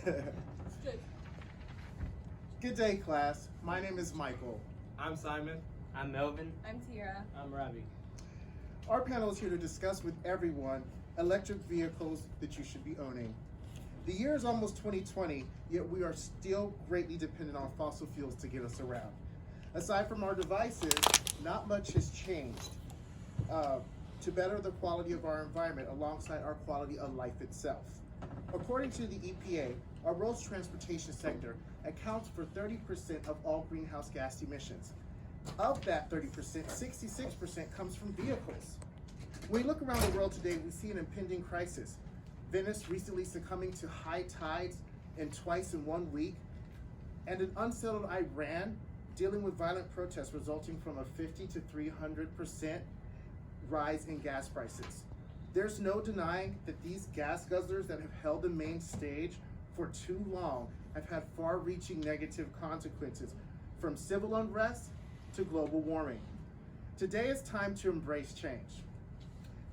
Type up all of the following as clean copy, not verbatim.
Good day, class. My name is Michael. I'm Simon. I'm Melvin. I'm Tierra. I'm Rabie. Our panel is here to discuss with everyone electric vehicles that you should be owning. The year is almost 2020, yet we are still greatly dependent on fossil fuels to get us around. Aside from our devices, not much has changed to better the quality of our environment alongside our quality of life itself. According to the EPA, our world's transportation sector accounts for 30% of all greenhouse gas emissions. Of that 30%, 66% comes from vehicles. When we look around the world today, we see an impending crisis. Venice recently succumbing to high tides and twice in 1 week, and an unsettled Iran dealing with violent protests resulting from a 50 to 300% rise in gas prices. There's no denying that these gas guzzlers that have held the main stage for too long have had far-reaching negative consequences, from civil unrest to global warming. Today is time to embrace change.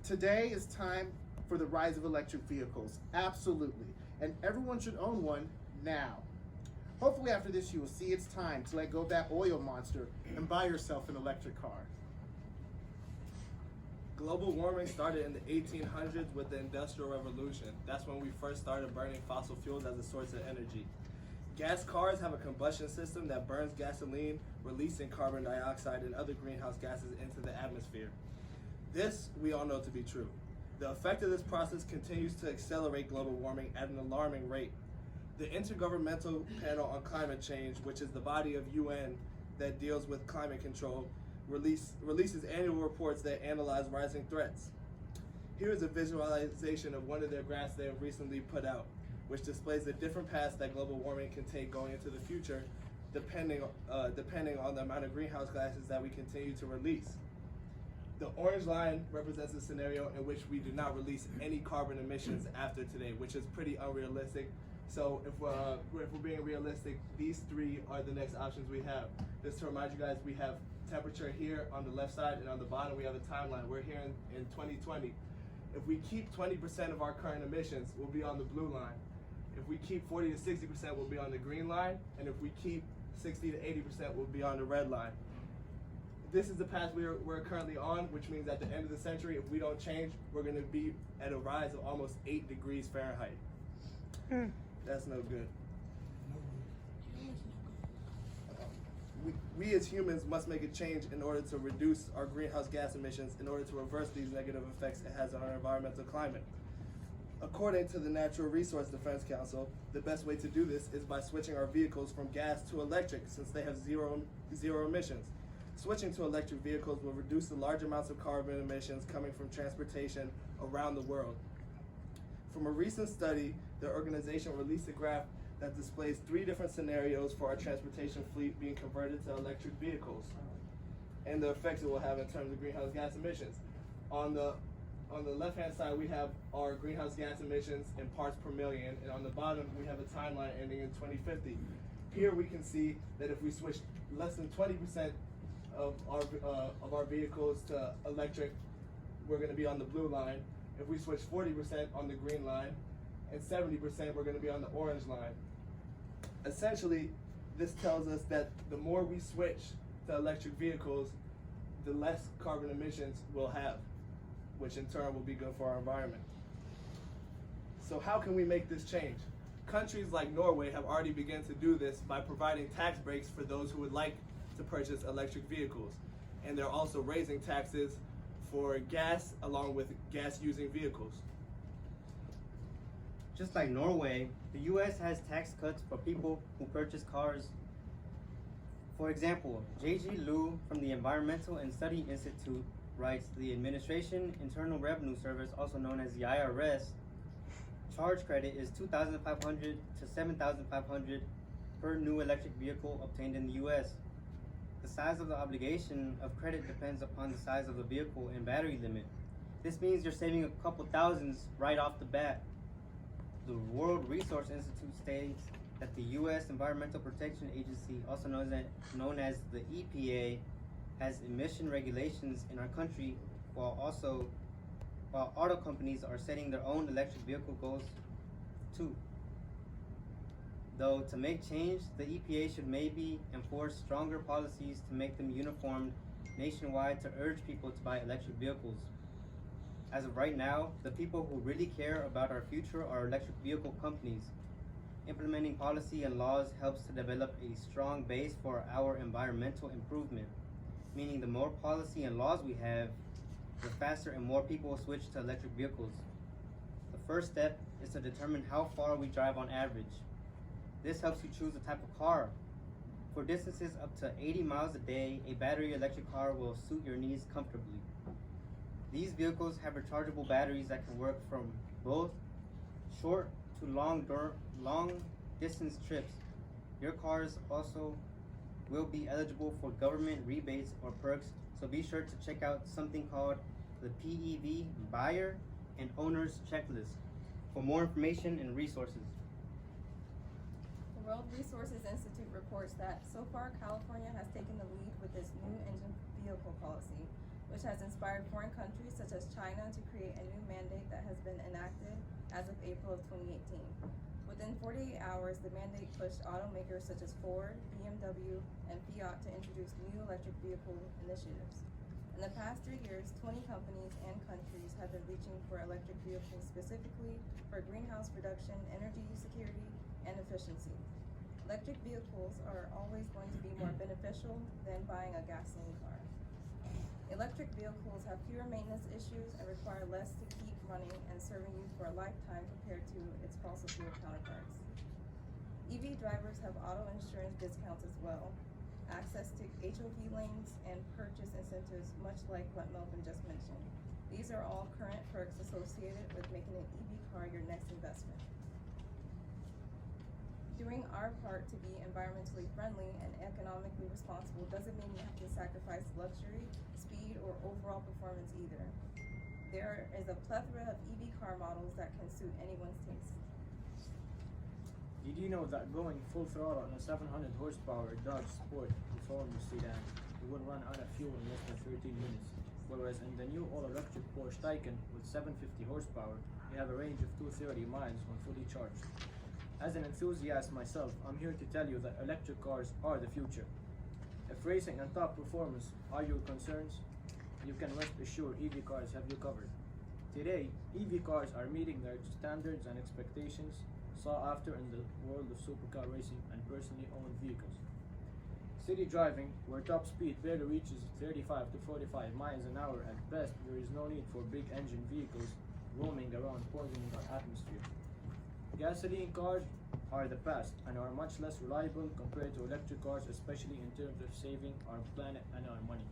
Today is time for the rise of electric vehicles, absolutely, and everyone should own one now. Hopefully after this you will see it's time to let go of that oil monster and buy yourself an electric car. Global warming started in the 1800s with the Industrial Revolution. That's when we first started burning fossil fuels as a source of energy. Gas cars have a combustion system that burns gasoline, releasing carbon dioxide and other greenhouse gases into the atmosphere. This we all know to be true. The effect of this process continues to accelerate global warming at an alarming rate. The Intergovernmental Panel on Climate Change, which is the body of UN that deals with climate control, releases annual reports that analyze rising threats. Here is a visualization of one of their graphs they have recently put out, which displays the different paths that global warming can take going into the future, depending on the amount of greenhouse gases that we continue to release. The orange line represents a scenario in which we do not release any carbon emissions after today, which is pretty unrealistic. So if we're being realistic, these three are the next options we have. Just to remind you guys, we have temperature here on the left side, and on the bottom we have a timeline. We're here in 2020. If we keep 20% of our current emissions, we'll be on the blue line. If we keep 40 to 60%, we'll be on the green line. And if we keep 60 to 80%, we'll be on the red line. This is the path we're currently on, which means at the end of the century, if we don't change, we're going to be at a rise of almost 8 degrees Fahrenheit. That's no good. We as humans must make a change in order to reduce our greenhouse gas emissions, in order to reverse these negative effects it has on our environmental climate. According to the Natural Resource Defense Council, the best way to do this is by switching our vehicles from gas to electric, since they have zero emissions. Switching to electric vehicles will reduce the large amounts of carbon emissions coming from transportation around the world. From a recent study, the organization released a graph that displays 3 different scenarios for our transportation fleet being converted to electric vehicles and the effects it will have in terms of greenhouse gas emissions. On the left-hand side, we have our greenhouse gas emissions in parts per million, and on the bottom, we have a timeline ending in 2050. Here we can see that if we switch less than 20% of our vehicles to electric, we're going to be on the blue line. If we switch 40% on the green line, and 70% we're going to be on the orange line. Essentially, this tells us that the more we switch to electric vehicles, the less carbon emissions we'll have, which in turn will be good for our environment. So how can we make this change? Countries like Norway have already begun to do this by providing tax breaks for those who would like to purchase electric vehicles. And they're also raising taxes for gas along with gas-using vehicles. Just like Norway, the US has tax cuts for people who purchase cars. For example, J.G. Liu from the Environmental and Study Institute writes, the Administration Internal Revenue Service, also known as the IRS, charge credit is $2,500 to $7,500 per new electric vehicle obtained in the US. The size of the obligation of credit depends upon the size of the vehicle and battery limit. This means you're saving a couple thousands right off the bat. The World Resource Institute states that the U.S. Environmental Protection Agency, also known as the EPA, has emission regulations in our country, while auto companies are setting their own electric vehicle goals too. Though to make change, the EPA should maybe enforce stronger policies to make them uniform nationwide to urge people to buy electric vehicles. As of right now, the people who really care about our future are electric vehicle companies. Implementing policy and laws helps to develop a strong base for our environmental improvement, meaning the more policy and laws we have, the faster and more people will switch to electric vehicles. The first step is to determine how far we drive on average. This helps you choose the type of car. For distances up to 80 miles a day, a battery electric car will suit your needs comfortably. These vehicles have rechargeable batteries that can work from both short to long distance trips. Your cars also will be eligible for government rebates or perks, so be sure to check out something called the PEV Buyer and Owner's Checklist for more information and resources. The World Resources Institute reports that so far California has taken the lead with its new engine vehicle policy, which has inspired foreign countries such as China to create a new mandate that has been enacted as of April of 2018. Within 48 hours, the mandate pushed automakers such as Ford, BMW, and Fiat to introduce new electric vehicle initiatives. In the past 3 years, 20 companies and countries have been reaching for electric vehicles specifically for greenhouse reduction, energy security, and efficiency. Electric vehicles are always going to be more beneficial than buying a gasoline car. Electric vehicles have fewer maintenance issues and require less to keep running and serving you for a lifetime compared to its fossil fuel counterparts. EV drivers have auto insurance discounts as well, access to HOV lanes, and purchase incentives, much like what Melvin just mentioned. These are all current perks associated with making an EV car your next investment. Doing our part to be environmentally friendly and economically responsible doesn't mean you have to sacrifice luxury, speed, or overall performance either. There is a plethora of EV car models that can suit anyone's taste. Did you know that going full throttle on a 700 horsepower Dodge Sport performance sedan will run out of fuel in less than 13 minutes, whereas in the new all-electric Porsche Taycan with 750 horsepower, you have a range of 230 miles when fully charged. As an enthusiast myself, I'm here to tell you that electric cars are the future. If racing and top performance are your concerns, you can rest assured EV cars have you covered. Today, EV cars are meeting their standards and expectations sought after in the world of supercar racing and personally owned vehicles. City driving, where top speed barely reaches 35 to 45 miles an hour at best, there is no need for big engine vehicles roaming around poisoning our atmosphere. Gasoline cars are the past and are much less reliable compared to electric cars, especially in terms of saving our planet and our money.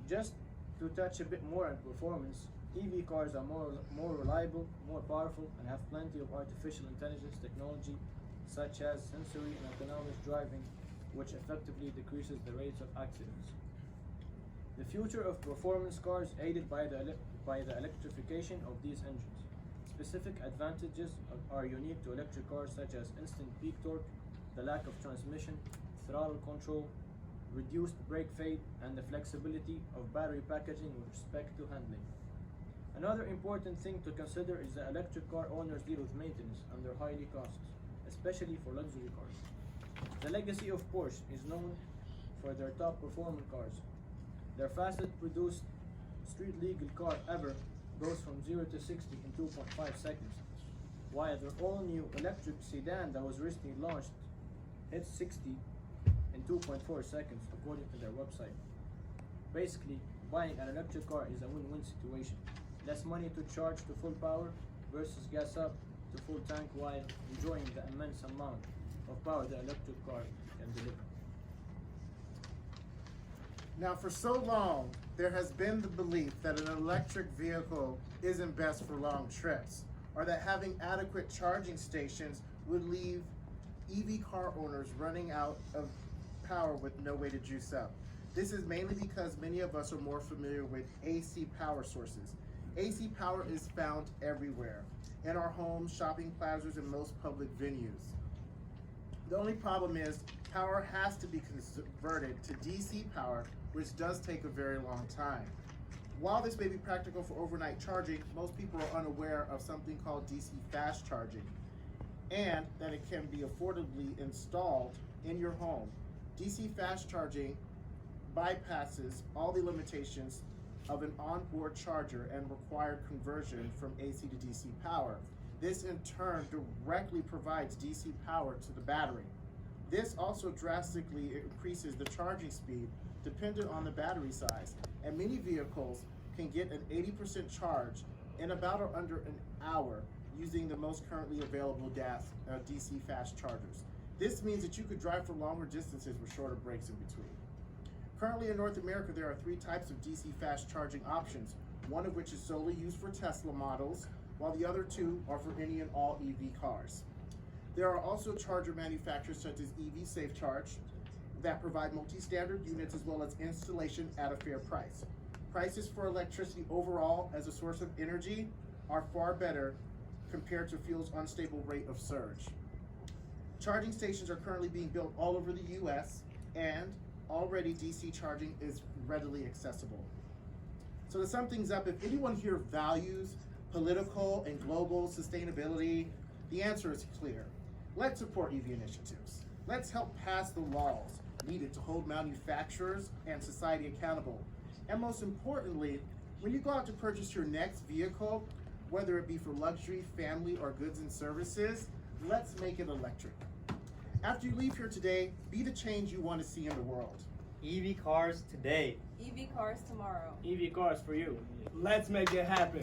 Just to touch a bit more on performance, EV cars are more reliable, more powerful, and have plenty of artificial intelligence technology such as sensory and autonomous driving, which effectively decreases the rates of accidents. The future of performance cars aided by the electrification of these engines. Specific advantages are unique to electric cars such as instant peak torque, the lack of transmission, throttle control, reduced brake fade, and the flexibility of battery packaging with respect to handling. Another important thing to consider is that electric car owners deal with maintenance and their highly costs, especially for luxury cars. The legacy of Porsche is known for their top performing cars. Their fastest produced street legal car ever goes from 0 to 60 in 2.5 seconds, while their all-new electric sedan that was recently launched hits 60 in 2.4 seconds, according to their website. Basically, buying an electric car is a win-win situation. Less money to charge to full power versus gas up to full tank while enjoying the immense amount of power the electric car can deliver. Now, for so long, there has been the belief that an electric vehicle isn't best for long trips, or that having adequate charging stations would leave EV car owners running out of power with no way to juice up. This is mainly because many of us are more familiar with AC power sources. AC power is found everywhere, in our homes, shopping plazas, and most public venues. The only problem is power has to be converted to DC power, which does take a very long time. While this may be practical for overnight charging, most people are unaware of something called DC fast charging. and that it can be affordably installed in your home. DC fast charging bypasses all the limitations of an onboard charger and required conversion from AC to DC power. This in turn directly provides DC power to the battery. This also drastically increases the charging speed dependent on the battery size, and many vehicles can get an 80% charge in about or under an hour using the most currently available DC fast chargers. This means that you could drive for longer distances with shorter breaks in between. Currently in North America, there are 3 types of DC fast charging options, one of which is solely used for Tesla models, while the other 2 are for any and all EV cars. There are also charger manufacturers such as EV Safe Charge that provide multi-standard units as well as installation at a fair price. Prices for electricity overall as a source of energy are far better compared to fuel's unstable rate of surge. Charging stations are currently being built all over the US, and already DC charging is readily accessible. So to sum things up, if anyone here values political and global sustainability, the answer is clear. Let's support EV initiatives. Let's help pass the laws needed to hold manufacturers and society accountable. And most importantly, when you go out to purchase your next vehicle, whether it be for luxury, family, or goods and services, let's make it electric. After you leave here today, be the change you want to see in the world. EV cars today. EV cars tomorrow. EV cars for you. Let's make it happen.